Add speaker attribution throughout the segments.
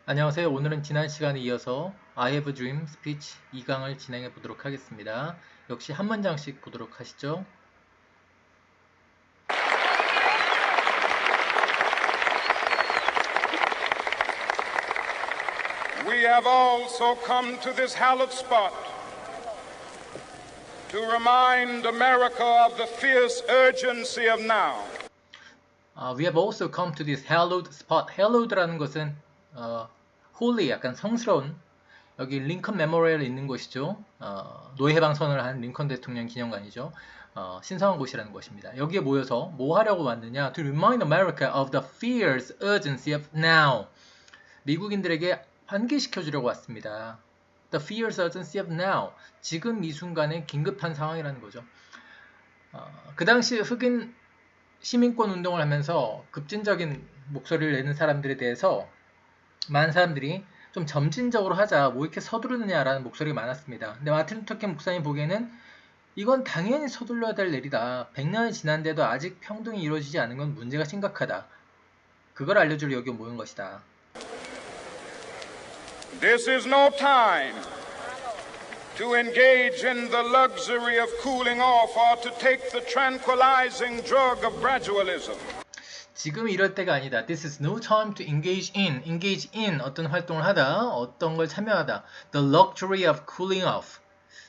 Speaker 1: 안녕하세요. 오늘은 지난 시간에 이어서 I have a dream 스피치 2강을 진행해 보도록 하겠습니다. 역시 한 문장씩 보도록 하시죠.
Speaker 2: We have also come to this hallowed spot to remind America of the fierce urgency of now.
Speaker 1: We have also come to this hallowed spot. hallowed라는 것은 holy, 약간 성스러운, 여기 링컨 메모리얼에 있는 곳이죠. 노예해방선언을 한 링컨 대통령 기념관이죠. 신성한 곳이라는 것입니다. 여기에 모여서 뭐 하려고 왔느냐? To remind America of the fierce urgency of now. 미국인들에게 환기시켜 주려고 왔습니다. The fierce urgency of now. 지금 이 순간의 긴급한 상황이라는 거죠. 그 당시 흑인 시민권 운동을 하면서 급진적인 목소리를 내는 사람들에 대해서 많은 사람들이 좀 점진적으로 하자, 뭐 이렇게 서두르느냐라는 목소리가 많았습니다. 근데 마틴 루터 킹 목사님 보기에는 이건 당연히 서둘러야 될 일이다. 100년이 지난데도 아직 평등이 이루어지지 않은 건 문제가 심각하다. 그걸 알려주려 여기 모인 것이다.
Speaker 2: This is no time to engage in the luxury of cooling off or to take the tranquilizing drug of gradualism.
Speaker 1: 지금 이럴 때가 아니다. This is no time to engage in 어떤 활동을 하다, 어떤 걸 참여하다. The luxury of cooling off.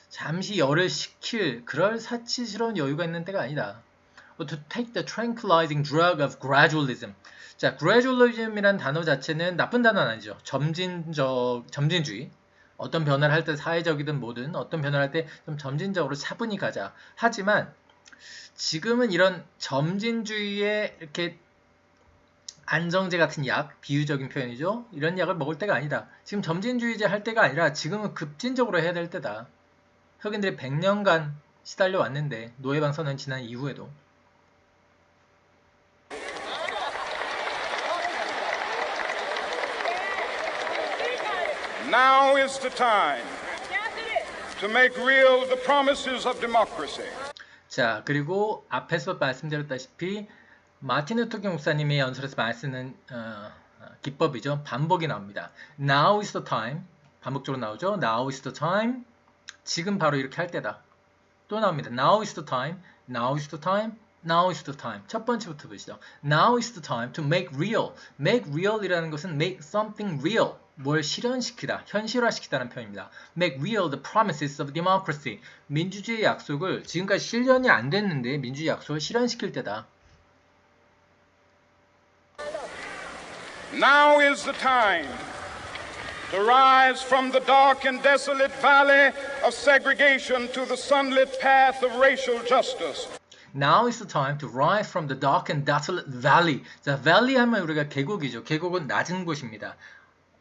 Speaker 1: 잠시 열을 식힐 그럴 사치스러운 여유가 있는 때가 아니다. To take the tranquilizing drug of gradualism. 자, gradualism이란 단어 자체는 나쁜 단어는 아니죠. 점진주의. 어떤 변화를 할 때 사회적이든 뭐든 어떤 변화를 할 때 좀 점진적으로 차분히 가자. 하지만 지금은 이런 점진주의에 이렇게 안정제 같은 약, 비유적인 표현이죠. 이런 약을 먹을 때가 아니다. 지금 점진주의제 할 때가 아니라 지금은 급진적으로 해야 될 때다. 흑인들이 100년간 시달려 왔는데 노예방 선언 지난 이후에도.
Speaker 2: Now is the time to make real the promises of democracy.
Speaker 1: 자, 그리고 앞에서 말씀드렸다시피 마틴 루터 킹 목사님의 연설에서 많이 쓰는 기법이죠. 반복이 나옵니다. Now is the time. 반복적으로 나오죠. Now is the time. 지금 바로 이렇게 할 때다. 또 나옵니다. Now is the time. Now is the time. Now is the time. 첫 번째부터 보시죠. Now is the time to make real. Make real이라는 것은 make something real. 뭘 실현시키다, 현실화시키다는 표현입니다. Make real the promises of democracy. 민주주의 약속을 지금까지 실현이 안 됐는데 민주주의 약속을 실현시킬 때다.
Speaker 2: Now is the time to rise from the dark and desolate valley of segregation to the sunlit path of racial justice.
Speaker 1: Now is the time to rise from the dark and desolate valley. 자, valley 하면 우리가 계곡이죠. 계곡은 낮은 곳입니다.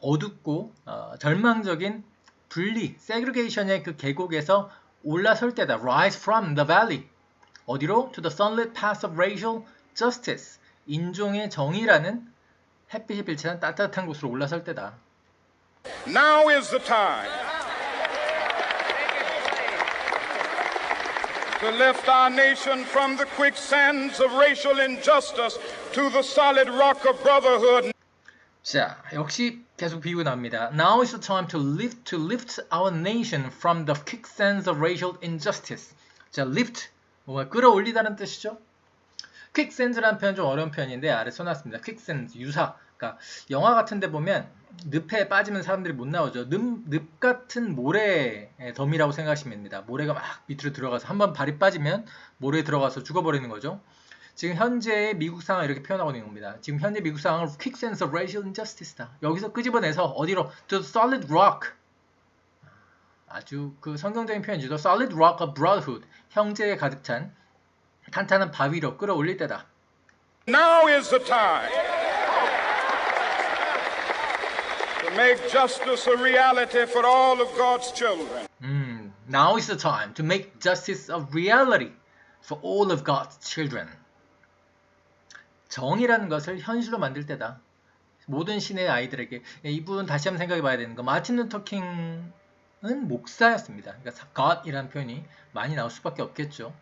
Speaker 1: 어둡고 절망적인 분리, segregation의 그 계곡에서 올라설 때다. Rise from the valley. 어디로? To the sunlit path of racial justice. 인종의 정의라는 햇빛이 비치는 따뜻한 곳으로 올라설 때다.
Speaker 2: Now is the time to lift our nation from the quicksands of racial injustice to the solid rock of brotherhood.
Speaker 1: 자, 역시 계속 비유가 나옵니다. Now is the time to lift our nation from the quicksands of racial injustice. 자, lift, 뭔가 끌어올리다는 뜻이죠. quicksands라는 표현 좀 어려운 표현인데 아래 써놨습니다. quicksand, 유사. 그러니까 영화 같은 데 보면 늪에 빠지면 사람들이 못 나오죠. 늪 같은 모래 덤이라고 생각하시면 됩니다. 모래가 막 밑으로 들어가서 한번 발이 빠지면 모래에 들어가서 죽어버리는 거죠. 지금 현재의 미국 상황을 이렇게 표현하고 있는 겁니다. 지금 현재 미국 상황을 quicksands of racial injustice다. 여기서 끄집어내서 어디로? To the solid rock. 아주 그 성경적인 표현이죠. The solid rock of brotherhood. 형제에 가득 찬 탄탄한 바위로 끌어올릴 때다.
Speaker 2: Now is the time to make justice a reality for all of God's children.
Speaker 1: Now is the time to make justice a reality for all of God's children. 정의라는 것을 현실로 만들 때다. 모든 신의 아이들에게. 이분 다시 한번 생각해 봐야 되는 거. 마틴 루터 킹은 목사였습니다. 그러니까 God이라는 표현이 많이 나올 수밖에 없겠죠.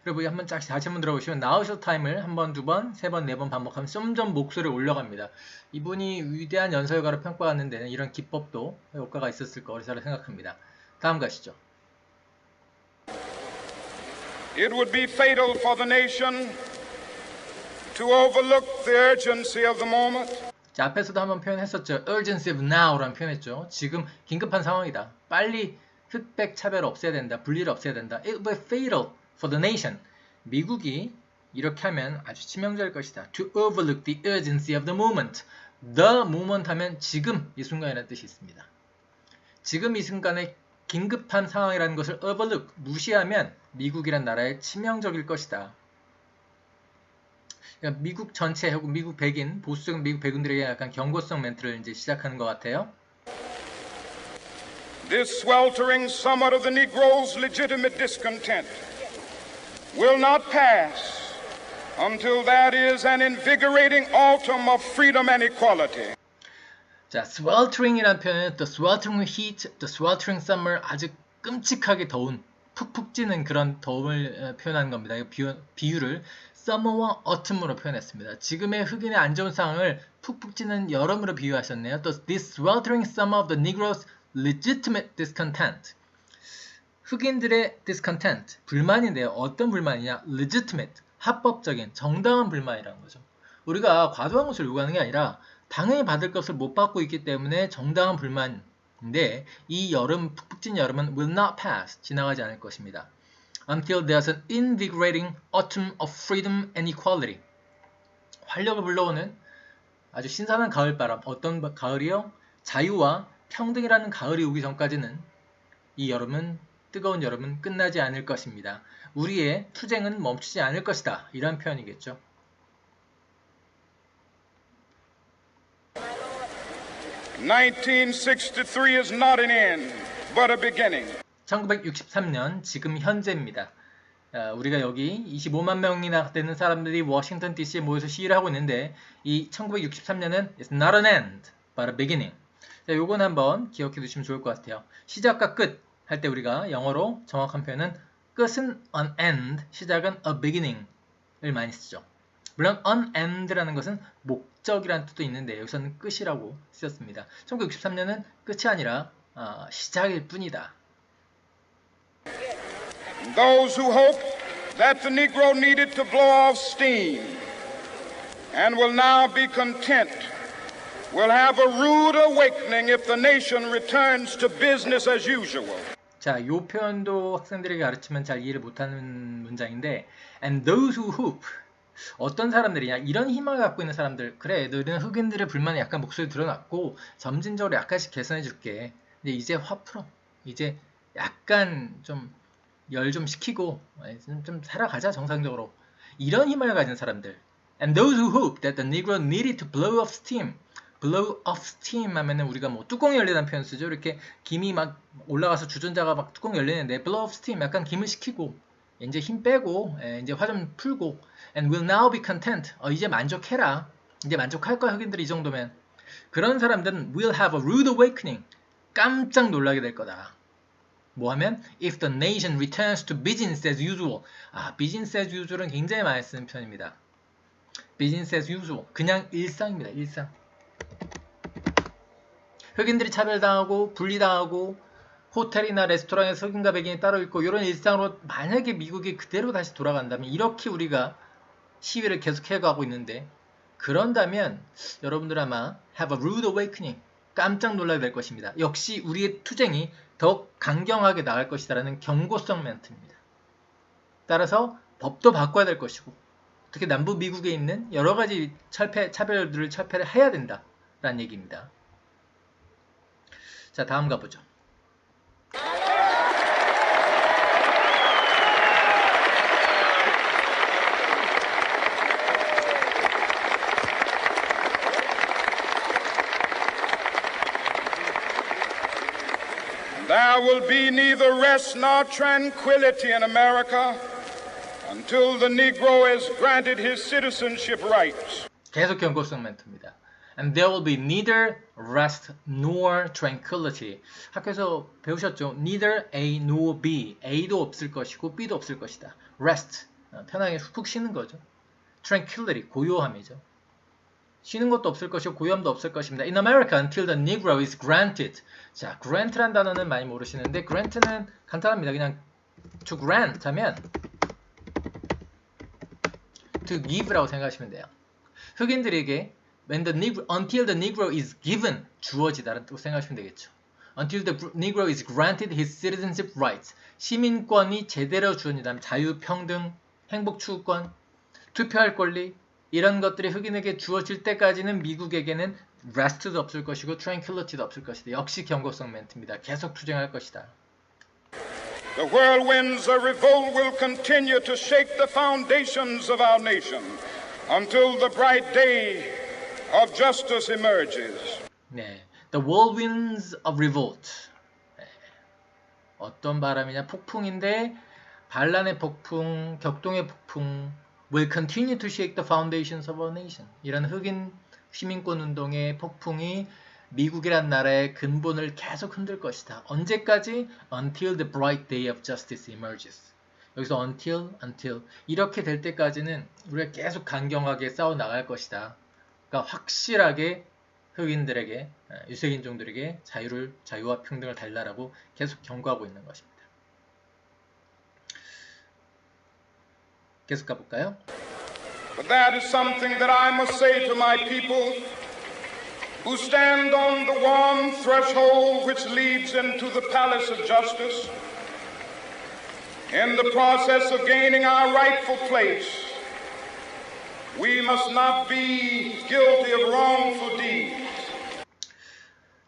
Speaker 1: 그리고 한번 다시 한번 들어보시면 Now is the time을 한 번, 두 번, 세 번, 네 번 반복하면 점점 목소리를 올려갑니다. 이분이 위대한 연설가로 평가받는 데는 이런 기법도 효과가 있었을 거라고 저는 생각합니다. 다음 가시죠.
Speaker 2: It would be fatal for the nation to overlook the urgency of the moment.
Speaker 1: 자, 앞에서도 한번 표현했었죠. urgency of now라는 표현했죠. 지금 긴급한 상황이다. 빨리 흑백 차별 없애야 된다. 분리를 없애야 된다. It will be fatal for the nation. 미국이 이렇게 하면 아주 치명적일 것이다. To overlook the urgency of the moment. The moment 하면 지금 이 순간이라는 뜻이 있습니다. 지금 이 순간에 긴급한 상황이라는 것을 overlook, 무시하면 미국이란 나라에 치명적일 것이다. 그러니까 미국 전체 혹은 미국 백인, 보수적인 미국 백인들에게 약간 경고성 멘트를 이제 시작하는 것 같아요.
Speaker 2: This sweltering summer of the Negro's legitimate discontent will not pass until that is an invigorating autumn of freedom and equality.
Speaker 1: 자, sweltering이라는 표현은 the sweltering heat, the sweltering summer, 아주 끔찍하게 더운, 푹푹 찌는 그런 더움을 표현하는 겁니다. 이 비유를 summer와 autumn으로 표현했습니다. 지금의 흑인의 안 좋은 상황을 푹푹 찌는 여름으로 비유하셨네요. This sweltering summer of the Negro's legitimate discontent. 흑인들의 discontent, 불만인데요. 어떤 불만이냐? legitimate, 합법적인, 정당한 불만이라는 거죠. 우리가 과도한 것을 요구하는 게 아니라 당연히 받을 것을 못 받고 있기 때문에 정당한 불만인데 이 여름, 푹푹 찐 여름은 will not pass, 지나가지 않을 것입니다. Until there's an invigorating autumn of freedom and equality. 활력을 불러오는 아주 신선한 가을바람. 어떤 가을이요? 자유와 평등이라는 가을이 오기 전까지는 이 여름은, 뜨거운 여름은 끝나지 않을 것입니다. 우리의 투쟁은 멈추지 않을 것이다. 이런 표현이겠죠.
Speaker 2: (1963) is not an end, but a beginning.
Speaker 1: 1963년 지금 현재입니다. 우리가 여기 25만 명이나 되는 사람들이 워싱턴 DC에 모여서 시위를 하고 있는데 이 1963년은 is not an end, but a beginning. 자, 요건 한번 기억해 두시면 좋을 것 같아요. 시작과 끝 할 때 우리가 영어로 정확한 표현은 끝은 an end, 시작은 a beginning을 많이 쓰죠. 물론 an end라는 것은 목적이라는 뜻도 있는데 여기서는 끝이라고 쓰였습니다. 1963년은 끝이 아니라 시작일 뿐이다.
Speaker 2: Those who hope that the Negro needed to blow off steam and will now be content will have a rude awakening if the nation returns to business as usual.
Speaker 1: 자, 이 표현도 학생들에게 가르치면 잘 이해를 못하는 문장인데 and those who hope, 어떤 사람들이냐, 이런 희망을 갖고 있는 사람들, 그래 너희는 흑인들의 불만이 약간 목소리 드러났고 점진적으로 약간씩 개선해 줄게. 근데 이제 화 풀어. 이제 약간 좀 열 좀 식히고 좀 살아가자 정상적으로. 이런 희망을 가진 사람들. And those who hope that the Negro needed to blow off steam. blow off steam 하면은 우리가 뭐 뚜껑이 열리다는 표현 쓰죠. 이렇게 김이 막 올라가서 주전자가 막 뚜껑 열리는데 blow off steam, 약간 김을 식히고 이제 힘 빼고 이제 화 좀 풀고 and will now be content. 이제 만족해라. 이제 만족할 거야 흑인들이 이 정도면. 그런 사람들은 will have a rude awakening. 깜짝 놀라게 될 거다. 뭐 하면 if the nation returns to business as usual. business as usual은 굉장히 많이 쓰는 편입니다. business as usual, 그냥 일상입니다. 일상. 흑인들이 차별당하고 분리당하고 호텔이나 레스토랑에서 흑인과 백인이 따로 있고 이런 일상으로 만약에 미국이 그대로 다시 돌아간다면, 이렇게 우리가 시위를 계속해가고 있는데 그런다면 여러분들 아마 have a rude awakening, 깜짝 놀라게 될 것입니다. 역시 우리의 투쟁이 더욱 강경하게 나갈 것이다라는 경고성 멘트입니다. 따라서 법도 바꿔야 될 것이고 특히 남부 미국에 있는 여러 가지 차별들을 철폐를 해야 된다라는 얘기입니다. 자, 다음 가보죠.
Speaker 2: There will be neither rest nor tranquility in America until the Negro is granted his citizenship rights.
Speaker 1: 계속 경고성 멘트입니다. And there will be neither rest nor tranquility. 학교에서 배우셨죠? Neither A nor B. A도 없을 것이고 B도 없을 것이다. Rest, 편하게 훅 쉬는 거죠. tranquility, 고요함이죠. 쉬는 것도 없을 것이고 고요함도 없을 것입니다. In America, until the Negro is granted. 자, grant란 단어는 많이 모르시는데 grant는 간단합니다. 그냥 to grant 하면 to give라고 생각하시면 돼요. 흑인들에게 until the Negro is given, 주어지다라고 생각하시면 되겠죠. Until the Negro is granted his citizenship rights. 시민권이 제대로 주어진다면 자유, 평등, 행복 추구권, 투표할 권리 이런 것들이 흑인에게 주어질 때까지는 미국에게는 rest도 없을 것이고 tranquility도 없을 것이다. 역시 경고성 멘트입니다. 계속 투쟁할 것이다.
Speaker 2: The whirlwinds of revolt will continue to shake the foundations of our nation until the bright day of justice emerges.
Speaker 1: 네, the whirlwinds of revolt. 네. 어떤 바람이냐? 폭풍인데 반란의 폭풍, 격동의 폭풍 will continue to shake the foundations of our nation. 이런 흑인 시민권 운동의 폭풍이 미국이란 나라의 근본을 계속 흔들 것이다. 언제까지? Until the bright day of justice emerges. 여기서 until 이렇게 될 때까지는 우리가 계속 강경하게 싸워 나갈 것이다. 그러니까 확실하게 흑인들에게, 유색인종들에게 자유와 평등을 달라라고 계속 경고하고 있는 것입니다. 계속 가볼까요?
Speaker 2: But that is something that I must say to my people who stand on the warm threshold which leads into the palace of justice. In the process of gaining our rightful place, we must not be guilty of wrongful deeds.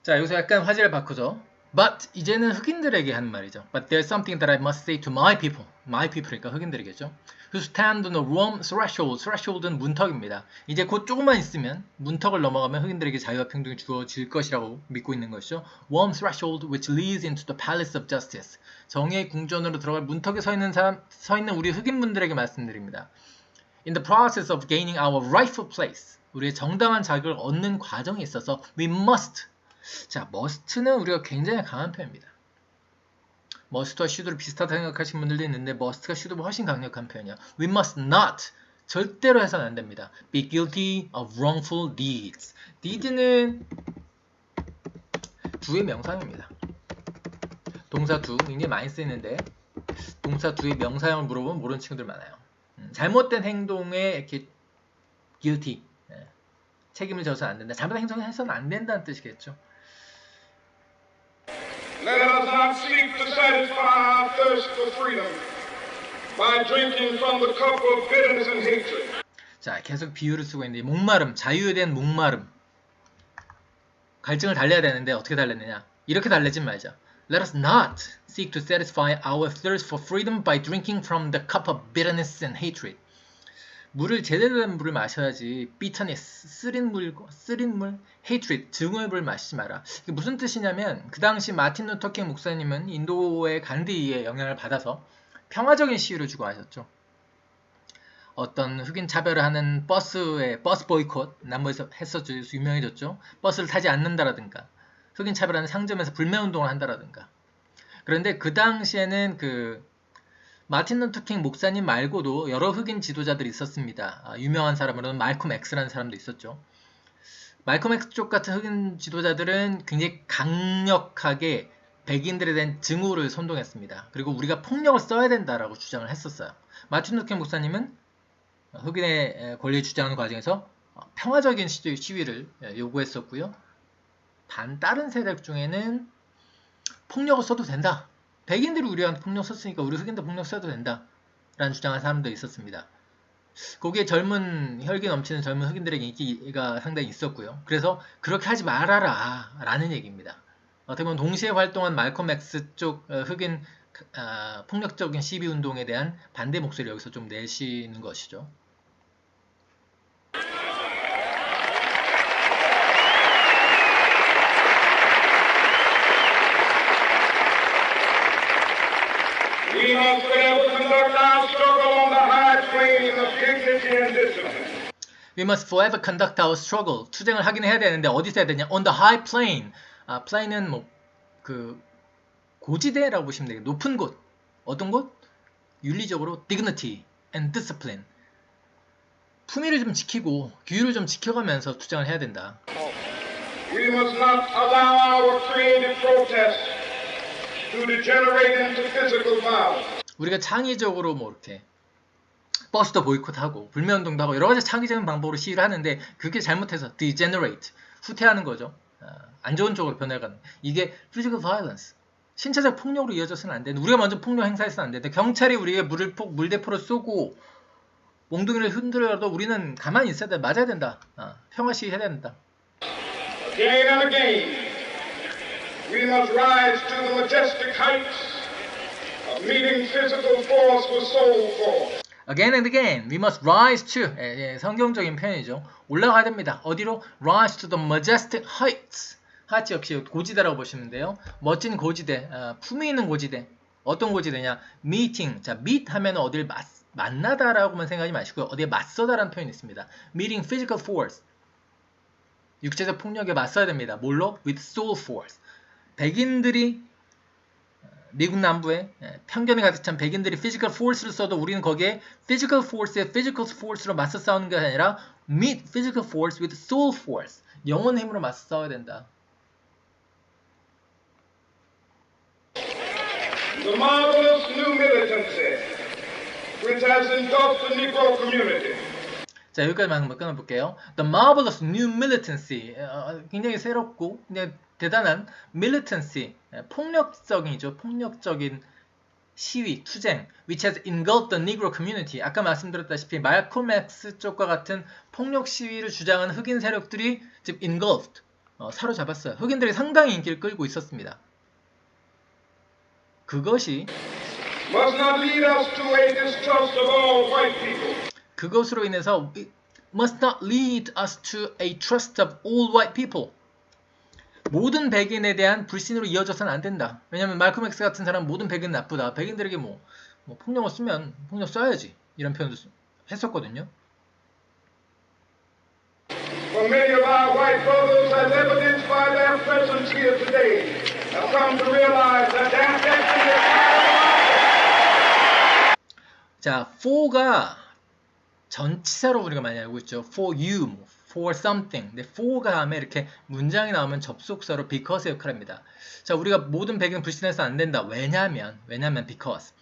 Speaker 1: 자, 여기서 약간 화제를 바꾸죠. But 이제는 흑인들에게 하는 말이죠. But there's something that I must say to my people. My people이니까 흑인들에게죠. Who stand on a warm threshold. threshold는 문턱입니다. 이제 곧 조금만 있으면 문턱을 넘어가면 흑인들에게 자유와 평등이 주어질 것이라고 믿고 있는 것이죠. Warm threshold which leads into the palace of justice. 정의의 궁전으로 들어갈 문턱에 서 있는 우리 흑인분들에게 말씀드립니다. In the process of gaining our rightful place. 우리의 정당한 자격을 얻는 과정에 있어서 we must. 자, must는 우리가 굉장히 강한 표현입니다. must와 should를 비슷하다 생각하시는 분들도 있는데 must가 should보다 훨씬 강력한 표현이야. We must not. 절대로 해서는 안 됩니다. Be guilty of wrongful deeds. deed는 주의 명사형입니다. 동사 do 굉장히 많이 쓰이는데 동사 do의 명사형을 물어보면 모르는 친구들 많아요. 잘못된 행동에 이렇게 guilty 책임을 져서는 안 된다. 잘못된 행동을 해서는 안 된다는 뜻이겠죠.
Speaker 2: Let us not seek to satisfy our thirst for freedom by drinking from the cup of bitterness and hatred.
Speaker 1: 자, 계속 비유를 쓰고 있는데 목마름, 자유에 대한 목마름. 갈증을 달래야 되는데 어떻게 달래느냐? 이렇게 달래지 말자. Let us not seek to satisfy our thirst for freedom by drinking from the cup of bitterness and hatred. 물을 제대로 된 물을 마셔야지 bitterness, 쓰린 물, hatred, 증오의 물을 마시지 마라. 이게 무슨 뜻이냐면 그 당시 마틴 루터킹 목사님은 인도의 간디의 영향을 받아서 평화적인 시위를 주고하셨죠. 어떤 흑인 차별을 하는 버스 보이콧 남부에서 했었죠. 유명해졌죠. 버스를 타지 않는다라든가 흑인 차별하는 상점에서 불매운동을 한다라든가. 그런데 그 당시에는 마틴 루터킹 목사님 말고도 여러 흑인 지도자들이 있었습니다. 유명한 사람으로는 말콤 X라는 사람도 있었죠. 말콤 X 쪽 같은 흑인 지도자들은 굉장히 강력하게 백인들에 대한 증오를 선동했습니다. 그리고 우리가 폭력을 써야 된다라고 주장을 했었어요. 마틴 루터킹 목사님은 흑인의 권리를 주장하는 과정에서 평화적인 시위를 요구했었고요. 다른 세력 중에는 폭력을 써도 된다. 백인들이 우리한테 폭력 썼으니까 우리 흑인도 폭력 써도 된다. 라는 주장한 사람도 있었습니다. 거기에 혈기 넘치는 젊은 흑인들에게 인기가 상당히 있었고요. 그래서 그렇게 하지 말아라 라는 얘기입니다. 어떻게 보면 동시에 활동한 말콤 X 쪽 흑인 폭력적인 시비 운동에 대한 반대 목소리를 여기서 좀 내시는 것이죠.
Speaker 2: We must forever conduct our struggle on the high plane of dignity and discipline.
Speaker 1: We must forever conduct our struggle. 투쟁을 하긴 해야 되는데 어디서 해야 되냐? On the high plane. plane은 고지대라고 보시면 돼요. 높은 곳. 어떤 곳? 윤리적으로 dignity. and discipline. 품위를 좀 지키고 규율을 좀 지켜가면서 투쟁을 해야 된다.
Speaker 2: We must not allow our creative protest to degenerate into physical violence.
Speaker 1: 우리가 창의적으로 뭐 이렇게 버스도 보이콧하고 불매운동도 하고 여러 가지 창의적인 방법으로 시위를 하는데 그게 잘못해서 degenerate, 후퇴하는 거죠. 안 좋은 쪽으로 변해가는. 이게 physical violence, 신체적 폭력으로 이어져서는 안 되는. 우리가 먼저 폭력 행사해서는 안 되는데 경찰이 우리에게 물대포를 쏘고 몽둥이를 흔들어도 우리는 가만히 있어야 돼. 맞아야 된다. 평화 시위해야 된다.
Speaker 2: Again and again, we must rise to the majestic heights of meeting physical force with soul force.
Speaker 1: Again and again, we must rise to. 성경적인 표현이죠. 올라가야 됩니다. 어디로? Rise to the majestic heights. heights 역시 고지대라고 보시면 돼요. 멋진 고지대, 품위 있는 고지대. 어떤 고지대냐? meeting. 자, meet 하면 어딜 만나다라고만 생각하지 마시고요. 어디에 맞서다라는 표현이 있습니다. meeting physical force. 육체적 폭력에 맞서야 됩니다. 뭘로? with soul force. 백인들이 미국 남부에 편견이 가득 찬 백인들이 physical force를 써도 우리는 거기에 physical force에 physical force로 맞서 싸우는 게 아니라 meet physical force with soul force. 영혼 힘으로 맞서 싸워야 된다.
Speaker 2: The marvelous new militancy which has engulfed the Negro community.
Speaker 1: 자, 여기까지만 한번 끊어볼게요. The marvelous new militancy. 굉장히 새롭고 굉장히 대단한 militancy. 폭력적이죠. 폭력적인 시위, 투쟁. which has engulfed the Negro community. 아까 말씀드렸다시피 말콤 X 쪽과 같은 폭력 시위를 주장하는 흑인 세력들이 즉 engulfed. 사로잡았어요. 흑인들이 상당히 인기를 끌고 있었습니다. 그것이
Speaker 2: must not lead us to a distrust of all white people.
Speaker 1: 그것으로 인해서 it must not lead us to a trust of all white people. 모든 백인에 대한 불신으로 이어져서는 안 된다. 왜냐하면 말콤 X 같은 사람은 모든 백인 나쁘다. 백인들에게 뭐 폭력을 쓰면 폭력 써야지. 이런 표현도 했었거든요.
Speaker 2: For many of our white brothers, as evidenced by their presence here today, have come to realize that their destiny is
Speaker 1: 자, for가 전치사로 우리가 많이 알고 있죠. for you, for something. 근데 for가 다음에 이렇게 문장이 나오면 접속사로 because의 역할을 합니다. 자, 우리가 모든 백인 불신해서 안 된다. 왜냐면 because.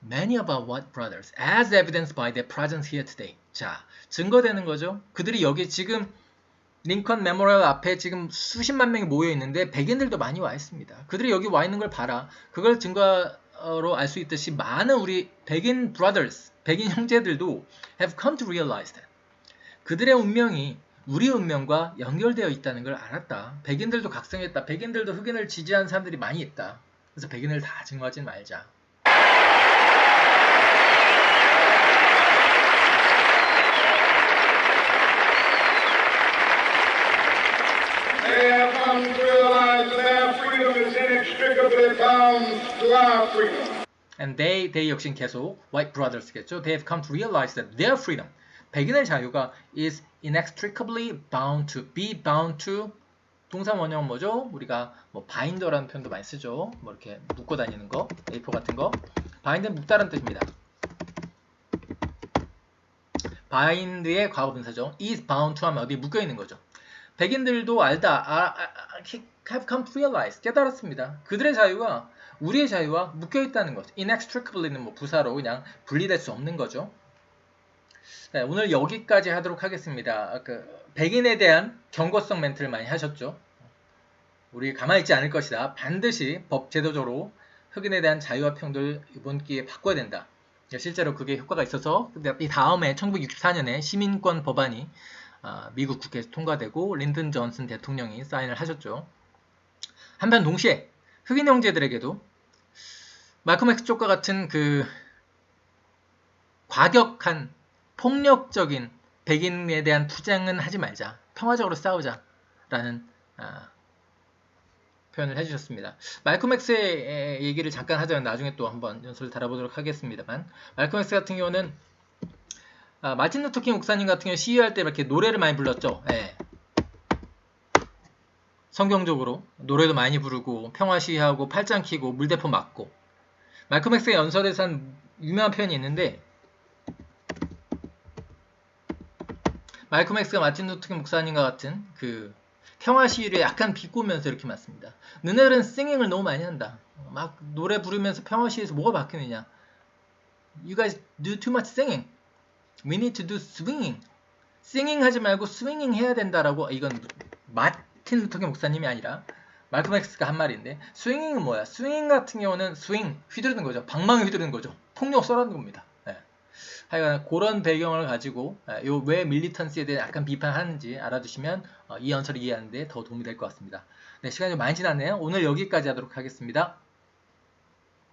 Speaker 1: Many of our white brothers, as evidenced by their presence here today. 자, 증거되는 거죠. 그들이 여기 지금 링컨 메모리얼 앞에 지금 수십만 명이 모여 있는데 백인들도 많이 와 있습니다. 그들이 여기 와 있는 걸 봐라. 그걸 증거로 알 수 있듯이 많은 우리 백인 brothers, 백인 형제들도 have come to realize that. 그들의 운명이 우리 운명과 연결되어 있다는 걸 알았다. 백인들도 각성했다. 백인들도 흑인을 지지하는 사람들이 많이 있다. 그래서 백인을 다 증거하지 말자.
Speaker 2: they have come to realize that their freedom is inextricably bound to our freedom.
Speaker 1: And they 역시 계속 white brothers겠죠. They have come to realize that their freedom, 백인의 자유가 is inextricably bound to, be bound to. 동사 원형은 뭐죠? 우리가 뭐 binder라는 표현도 많이 쓰죠. 뭐 이렇게 묶고 다니는 거, A4 같은 거. bind는 묶다라는 뜻입니다. bind의 과거분사죠. is bound to 하면 어디 묶여 있는 거죠. 백인들도 알다, have come to realize, 깨달았습니다. 그들의 자유가 우리의 자유와 묶여 있다는 것. inextricably는 뭐 부사로 그냥 분리될 수 없는 거죠. 네, 오늘 여기까지 하도록 하겠습니다. 백인에 대한 경고성 멘트를 많이 하셨죠. 우리 가만히 있지 않을 것이다. 반드시 법 제도적으로 흑인에 대한 자유와 평등을 이번 기회에 바꿔야 된다. 실제로 그게 효과가 있어서 이 다음에 1964년에 시민권 법안이 미국 국회에서 통과되고 린든 존슨 대통령이 사인을 하셨죠. 한편 동시에 흑인 형제들에게도 말콤 X 쪽과 같은 그 과격한 폭력적인 백인에 대한 투쟁은 하지 말자. 평화적으로 싸우자라는 표현을 해주셨습니다. 말콤 X의 얘기를 잠깐 하자면 나중에 또 한번 연설을 달아보도록 하겠습니다만 말콤 X 같은 경우는 마틴 루터 킹 목사님 같은 경우 시위할 때 이렇게 노래를 많이 불렀죠. 예. 성경적으로 노래도 많이 부르고 평화 시위하고 팔짱 끼고 물대포 맞고 말콤 X의 연설에서 한 유명한 표현이 있는데 말콤 X가 마틴 루터 목사님과 같은 그 평화 시위를 약간 비꼬면서 이렇게 맞습니다. 너네들은 싱잉을 너무 많이 한다. 막 노래 부르면서 평화 시위에서 뭐가 바뀌느냐. You guys do too much singing. We need to do swinging. singing 하지 말고 swinging 해야 된다라고. 이건 마틴 루터 목사님이 아니라 말콤 X가 한 말인데, 스윙잉은 뭐야? 스윙 같은 경우는 스윙, 휘두르는 거죠. 방망이 휘두르는 거죠. 폭력 쏘라는 겁니다. 예. 하여간 그런 배경을 가지고 왜 밀리턴시에 대해 약간 비판하는지 알아두시면 이 연설을 이해하는데 더 도움이 될 것 같습니다. 네, 시간이 좀 많이 지났네요. 오늘 여기까지 하도록 하겠습니다.